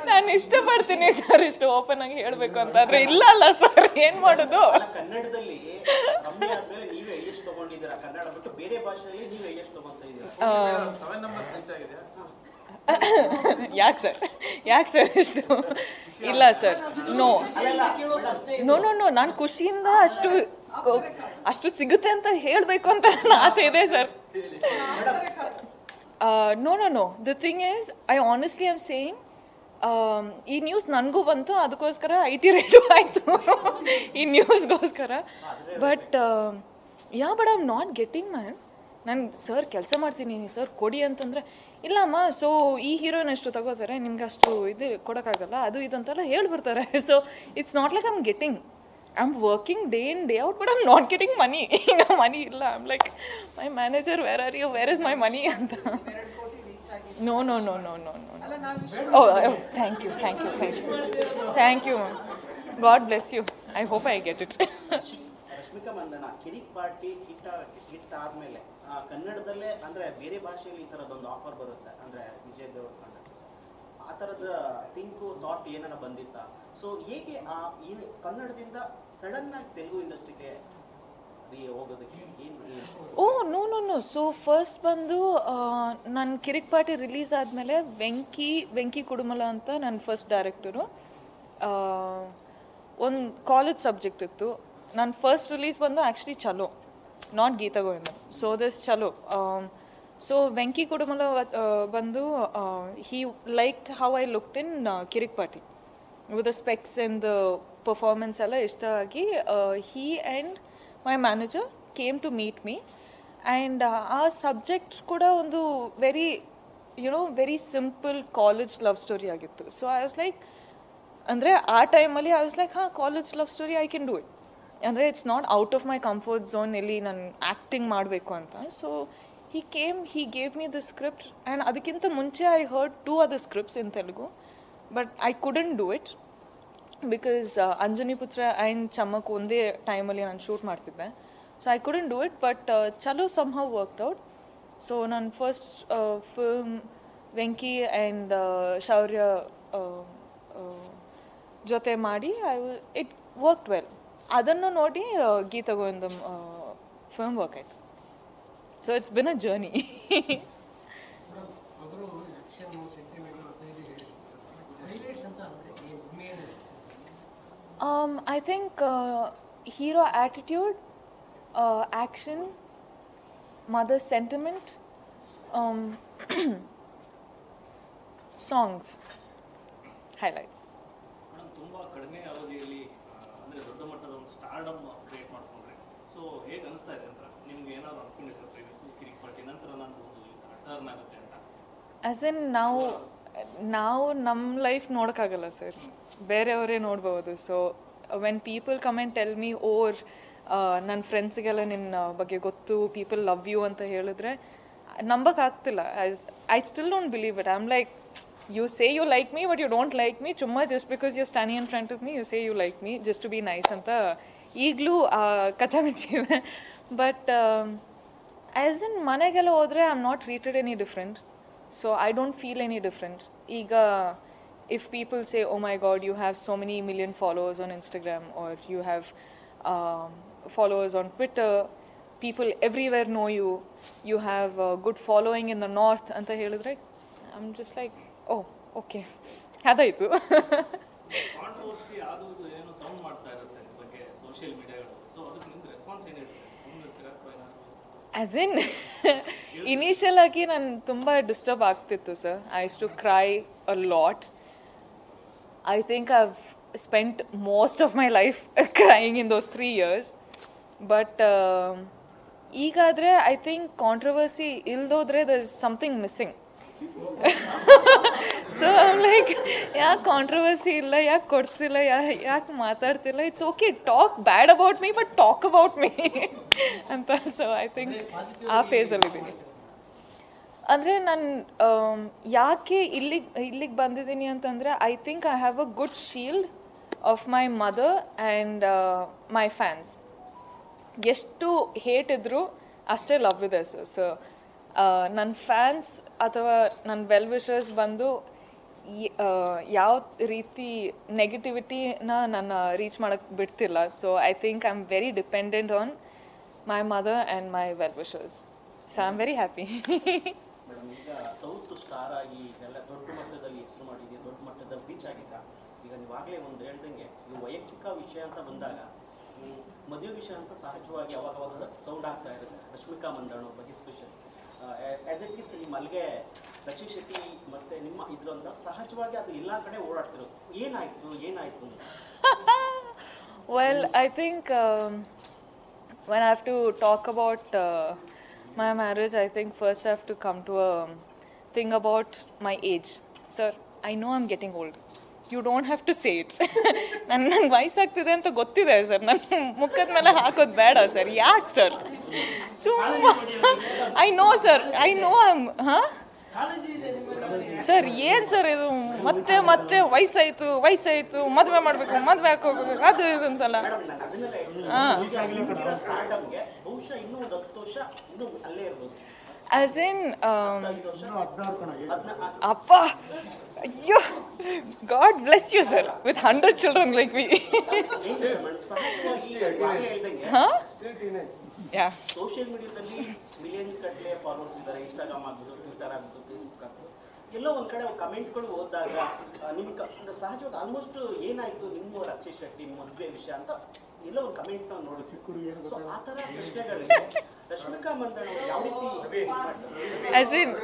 ನಾನು ಇಷ್ಟಪಡ್ತೀನಿ ಸರ್ ಇಷ್ಟು ಓಪನ್ ಆಗಿ ಹೇಳ್ಬೇಕು ಅಂತ ಆದ್ರೆ ಇಲ್ಲ ಅಲ್ಲ ಸರ್ ಏನ್ ಮಾಡೋದು. ಕನ್ನಡದಲ್ಲಿ ನೀವೇ ಎಷ್ಟು ತಗೊಂಡಿದ್ದೀರಾ, ಕನ್ನಡ ಬಿಟ್ಟು ಬೇರೆ ಭಾಷೆಯಲ್ಲಿ ನೀವೇ ಎಷ್ಟು ತಗೊಂತಾ ಇದ್ದೀರಾ? ಯಾಕೆ ಸರ್ ಇಷ್ಟು ಇಲ್ಲ sir. No no no no ನಾನು ಖುಷಿಯಿಂದ ಅಷ್ಟು ಸಿಗುತ್ತೆ ಅಂತ ಹೇಳಬೇಕು ಅಂತ ನನ್ನ ಆಸೆ ಇದೆ sir. No no no the thing is I honestly am saying ಈ ನ್ಯೂಸ್ ನನಗೂ ಬಂತು, ಅದಕ್ಕೋಸ್ಕರ IT ರೇಟು ಆಯಿತು ಈ ನ್ಯೂಸ್ಗೋಸ್ಕರ. But but I am not getting man. ನಾನು ಸರ್ ಕೆಲಸ ಮಾಡ್ತೀನಿ ಸರ್ ಕೊಡಿ ಅಂತಂದರೆ ಇಲ್ಲಮ್ಮ ಸೊ ಈ ಹೀರೋಯಿನ್ ಅಷ್ಟು ತಗೋತಾರೆ ನಿಮ್ಗೆ ಅಷ್ಟು ಇದು ಕೊಡೋಕ್ಕಾಗಲ್ಲ ಅದು ಇದಂತೆಲ್ಲ ಹೇಳ್ಬಿಡ್ತಾರೆ. So it's not like I am getting, I am working day in day out but I am not getting money. ಈಗ ಮನಿ ಇಲ್ಲ, I am like my manager where are you, where is my money ಅಂತ. No no no no no no oh thank you thank you thank you thank you God bless you. I hope I get it. Rashmika Mandanna Kirik Party hit ಆದ್ಮೇಲೆ ಕನ್ನಡದಲ್ಲೇ ಅಂದ್ರೆ ಬೇರೆ ಭಾಷೆಯಲ್ಲಿ ಈ ತರದೊಂದು offer ಬರುತ್ತೆ ಅಂದ್ರೆ ವಿಜಯ್ ದೇವರಕೊಂಡ ಆ ತರದ ಥಿಂಕು ಥಾಟ್ ಏನಾರ ಬಂದಿತ್ತಾ? ಸೊ ಹೇಗೆ ಈ ಕನ್ನಡದಿಂದ ಸಡನ್ ಆಗಿ ತೆಲುಗು ಇಂಡಸ್ಟ್ರಿಗೆ ಹೋಗೋದಕ್ಕೆ oh no no no so first ಬಂದು ನನ್ನ ಕಿರಿಕ್ ಪಾರ್ಟಿ ರಿಲೀಸ್ ಆದಮೇಲೆ ವೆಂಕಿ ಕುಡುಮಲ ಅಂತ ನನ್ನ ಫಸ್ಟ್ ಡೈರೆಕ್ಟರು ಒಂದು ಕಾಲೇಜ್ ಸಬ್ಜೆಕ್ಟ್ ಇತ್ತು. ನನ್ನ ಫಸ್ಟ್ ರಿಲೀಸ್ ಬಂದು actually Chalo, not Geetha Govinda. So this Chalo. So Venky Kudumula ಬಂದು he liked how I looked in Kirik Party with the specs and the performance ಎಲ್ಲ ಇಷ್ಟ ಆಗಿ he and my manager came to meet me and ಆ subject ಕೂಡ ಒಂದು very simple college love story ಆಗಿತ್ತು. So I was like ಅಂದರೆ ಆ ಟೈಮಲ್ಲಿ I was like college love story I can do it. ಅಂದರೆ it's not out of my comfort zone ಎಲ್ಲಿ ನಾನು ಆ್ಯಕ್ಟಿಂಗ್ ಮಾಡಬೇಕು ಅಂತ. So he gave me the script and ಅದಕ್ಕಿಂತ ಮುಂಚೆ I heard 2 other scripts in Telugu but I couldn't do it because Anjani ಪುತ್ರ and ಚಮ್ಮಕ್ ಒಂದೇ ಟೈಮಲ್ಲಿ ನಾನು ಶೂಟ್ ಮಾಡ್ತಿದ್ದೆ. So I couldn't do it but ಚಲೋ somehow worked out. So ನನ್ನ first film Venky and ಶೌರ್ಯ ಜೊತೆ ಮಾಡಿ ಇಟ್ ವರ್ಕ್ಡ್ ವೆಲ್. ಅದನ್ನು ನೋಡಿ ಗೀತಾ ಗೋವಿಂದಂ ಫಿಲ್ಮ್ ವರ್ಕ್ ಆಯಿತು. So it's been a journey. I think hero attitude, action, mother sentiment, songs, highlights. ತುಂಬಾ ಕಡಿಮೆ ಅವಧಿಯಲ್ಲಿ ಅಂದ್ರೆ ದೊಡ್ಡ ಮಟ್ಟದ ಒಂದು ಸ್ಟಾರ್ಡಮ್ ಕ್ರಿಯೇಟ್ ಮಾಡ್ಕೊಂಡ್ರೆ ಸೊ ಹೇಗೆ ಅನಿಸ್ತಾ ಇದೆ ಅಂತ ನಿಮ್ಗೆ ಏನಾದ್ರು ಅನ್ಕೊಂಡಿದ್ರೆ ಪ್ರೀವಿಯಸ್ ಕಿರಿಕ್ ಪಾರ್ಟಿ ನಂತರ ನಾನು ಟರ್ನ್ ಆಗುತ್ತೆ ಅಂತ? ಆಸ್ ಇನ್ ನಾವು ನಮ್ಮ ಲೈಫ್ ನೋಡೋಕ್ಕಾಗಲ್ಲ ಸರ್, ಬೇರೆಯವರೇ ನೋಡ್ಬೋದು. So when people come and tell me or ನನ್ನ ಫ್ರೆಂಡ್ಸಿಗೆಲ್ಲ ನಿನ್ನ ಬಗ್ಗೆ ಗೊತ್ತು, ಪೀಪಲ್ ಲವ್ ಯು ಅಂತ ಹೇಳಿದ್ರೆ ನಂಬಕ್ಕಾಗ್ತಿಲ್ಲ. I still don't believe it. I am like you say you like me but you don't like me chumma just because you're standing in front of me you say you like me just to be nice anta ಈಗಲೂ ಕಚಾಮಿಚಿ ಇದೆ. But as in ಮನೆಗೆಲ್ಲ ಹೋದರೆ I am not treated any different. So I don't feel any different. ಈಗ if people say oh my God you have so many million followers on Instagram or you have followers on Twitter, people everywhere know you, you have good following in the north ಅಂತ ಹೇಳಿದ್ರೆ I am just like oh okay ಅದಾಯಿತು. Controversy ಆಗೋದು ಏನೋ sound ಮಾಡ್ತಾ ಇರುತ್ತೆ ಬಗ್ಗೆ social ಮೀಡಿಯಾಗಳು. So ಅದಕ್ಕೆ ನಿಮ್ದು ರೆಸ್ಪಾನ್ಸ್ ಏನಿರುತ್ತೆ? ಆ್ಯಸ್ ಇನ್ ಇನಿಷಿಯಲ್ ಆಗಿ ನಾನು ತುಂಬ ಡಿಸ್ಟರ್ಬ್ ಆಗ್ತಿತ್ತು sir. I use to cry a lot. I think I have spent most of my life crying in those 3 years. But ಈಗಾದರೆ ಐ ಥಿಂಕ್ ಕಾಂಟ್ರವರ್ಸಿ ಇಲ್ದೋದ್ರೆ there is something missing. So I'm like ಯಾಕೆ controversy ಇಲ್ಲ, ಯಾಕೆ ಕೊಡ್ತಿಲ್ಲ, ಯಾಕೆ ಮಾತಾಡ್ತಿಲ್ಲ, it's okay talk bad about me but talk about me ಅಂತ. So I think ಆ ಫೇಸಲ್ಲಿದ್ದೀನಿ. ಅಂದರೆ ನಾನು ಯಾಕೆ ಇಲ್ಲಿಗೆ ಬಂದಿದ್ದೀನಿ ಅಂತಂದರೆ I think I have a good shield of my mother and my fans. ಎಷ್ಟು ಹೇಟ್ ಇದ್ದರೂ ಅಷ್ಟೇ ಲವ್ ಇದೆ ಸರ್. ಸೊ ನನ್ನ ಫ್ಯಾನ್ಸ್ ಅಥವಾ ನನ್ನ ವೆಲ್ ವಿಷರ್ಸ್ ಬಂದು ಯಾವ ರೀತಿ ನೆಗೆಟಿವಿಟಿನ ನನ್ನ ರೀಚ್ ಮಾಡೋಕ್ಕೆ ಬಿಡ್ತಿಲ್ಲ. So I think I am very dependent on my mother and my well wishers. So I am very happy. Madam, ಈಗ ಸೌತ್ ಸ್ಟಾರ್ ಆಗಿ ಎಲ್ಲ ದೊಡ್ಡ ಮಟ್ಟದಲ್ಲಿ ಹೆಸರು ಮಾಡಿದ್ದೀವಿ, ದೊಡ್ಡ ಮಟ್ಟದಲ್ಲಿ ರೀಚ್ ಆಗಿದ್ದ. ಈಗ ನೀವಾಗಲೇ ಒಂದು ಹೇಳ್ದಂಗೆ ಇದು ವೈಯಕ್ತಿಕ ವಿಷಯ ಅಂತ ಬಂದಾಗ ಮದುವೆ ವಿಷಯ ಅಂತ ಸಹಜವಾಗಿ ಅವಾಗ ಸೌಂಡ್ ಆಗ್ತಾ ಇರುತ್ತೆ. ರಶ್ಮಿಕಾ ಮಂದಣ್ಣ ಬಗ್ಗೆ ಸ್ಪೆಷಲ್ ಆಸ್ ಇಟ್ ಈಸ್ ಈ ಮಲ್ಗೆ ರಕ್ಷಿತ್ ಶೆಟ್ಟಿ ಮತ್ತೆ ನಿಮ್ಮ ಇದ್ರು ಅಂತ ಸಹಜವಾಗಿ ಅದು ಎಲ್ಲ ಕಡೆ ಓಡಾಡ್ತಿರೋದು. ಏನಾಯ್ತು Well, I think when I have to talk about my marriage, I think first I have to come to a thing about my age. Sir, I know I'm getting old. You don't have to say it. ನನ್ನ ವಯಸ್ಸಾಗ್ತಿದೆ ಅಂತ ಗೊತ್ತಿದೆ sir. ನನ್ನ ಮುಖದ ಮೇಲೆ ಹಾಕೋದು ಬೇಡ sir. ಯಾಕೆ sir? I know sir, I know. ಹಾಂ ಸರ್, ಏನು ಸರ್ ಇದು ಮತ್ತೆ ವಯಸ್ಸಾಯಿತು ಮದುವೆ ಮಾಡಬೇಕು, ಮದುವೆ ಹಾಕೋಬೇಕು, ಅದು ಇದು ಅಂತಲ್ಲ. ಆಸ್ ಇನ್ ಅಪ್ಪ, ಅಯ್ಯೋ, God bless you sir with 100 children like me. ಹಾಂ, ಯಾ. ಸೋಷಿಯಲ್ ಮೀಡಿಯಾದಲ್ಲಿ ಮಿಲಿಯನ್ಸ್ ಗಟ್ಟಲೆ ಫಾಲೋವರ್ಸ್ ಇದ್ದಾರೆ. ಇನ್ಸ್ಟಾಗ್ರಾಮ್ ಆಗ್ಬೋದು, ಟ್ವಿಟರ್ ಆಗ್ಬೋದು, ಫೇಸ್ಬುಕ್ ಆಗ್ಬೋದು. ಎಲ್ಲೋ ಒಂದು ಕಡೆ ಕಮೆಂಟ್ಗಳು ಓದಿದಾಗ ನಿಮ್ಗೆ ಸಹಜವಾಗಿ ಆಲ್ಮೋಸ್ಟ್ ಏನಾಯಿತು ನಿಮ್ಮ ರಕ್ಷಿತ್ ಶೆಟ್ಟಿ ಮದುವೆ ವಿಷಯ ಅಂತ ಎಲ್ಲೋ ಒಂದು ಕಮೆಂಟ್ ನಾವು ನೋಡಿದ್ವಿ. ಸೊ ಆ ಥರ ಪ್ರಶ್ನೆಗಳಿಗೆ ರಶ್ಮಿಕಾ ಮಂದಣ್ಣ ಯಾವ ರೀತಿ ಆಸ್ ಇನ್